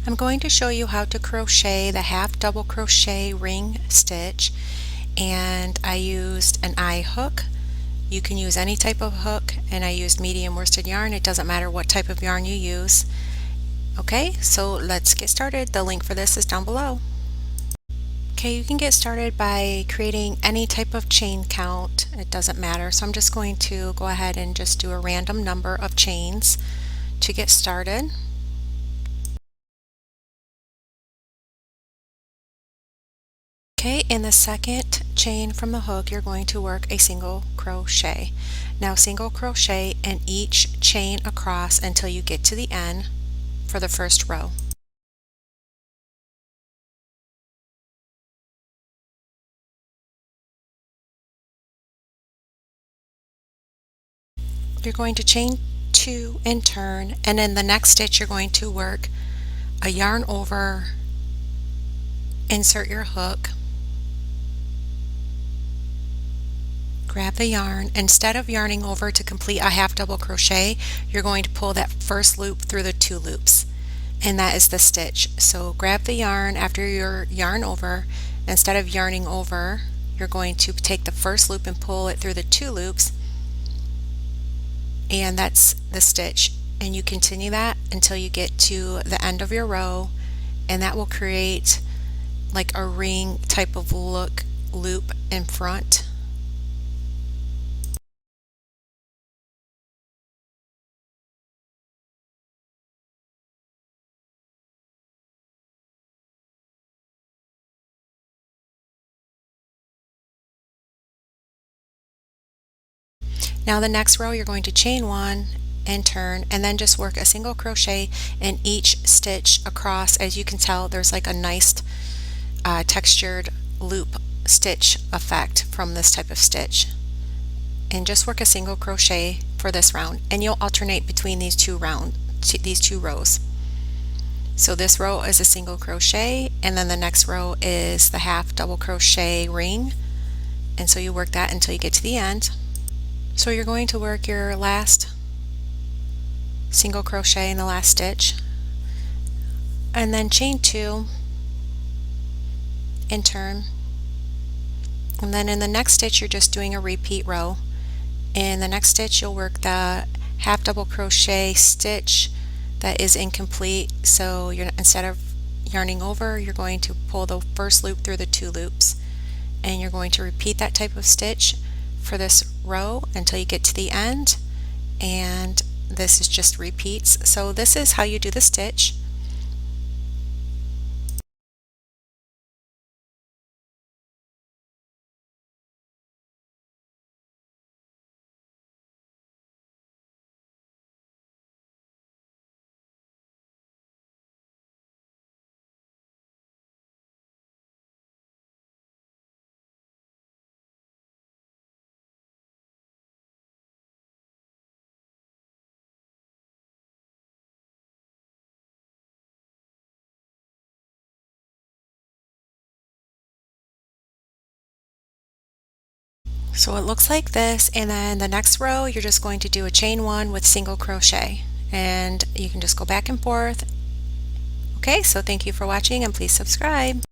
I'm going to show you how to crochet the half double crochet ring stitch, and I used an eye hook. You can use any type of hook, and I used medium worsted yarn. It doesn't matter what type of yarn you use. Okay, so let's get started. The link for this is down below. Okay, you can get started by creating any type of chain count. It doesn't matter. So I'm just going to go ahead and just do a random number of chains to get started. Okay, in the second chain from the hook, you're going to work a single crochet. Now single crochet in each chain across until you get to the end for the first row. You're going to chain 2 and turn, and in the next stitch you're going to work a yarn over, insert your hook, grab the yarn. Instead of yarning over to complete a half double crochet, you're going to pull that first loop through the 2 loops, and that is the stitch. So grab the yarn after your yarn over. Instead of yarning over, you're going to take the first loop and pull it through the 2 loops, and that's the stitch. And you continue that until you get to the end of your row, and that will create like a ring type of look loop in front. Now the next row you're going to chain 1 and turn, and then just work a single crochet in each stitch across. As you can tell, there's like a nice textured loop stitch effect from this type of stitch. And just work a single crochet for this round, and you'll alternate between these two rows. So this row is a single crochet, and then the next row is the half double crochet ring, and so you work that until you get to the end. So you're going to work your last single crochet in the last stitch, and then chain 2 and turn, and then in the next stitch you're just doing a repeat row. In the next stitch you'll work the half double crochet stitch that is incomplete, so instead of yarning over, you're going to pull the first loop through the 2 loops, and you're going to repeat that type of stitch for this row until you get to the end, and this is just repeats. So this is how you do the stitch. So it looks like this, and then the next row you're just going to do a chain 1 with single crochet, and you can just go back and forth. Okay, so thank you for watching, and please subscribe.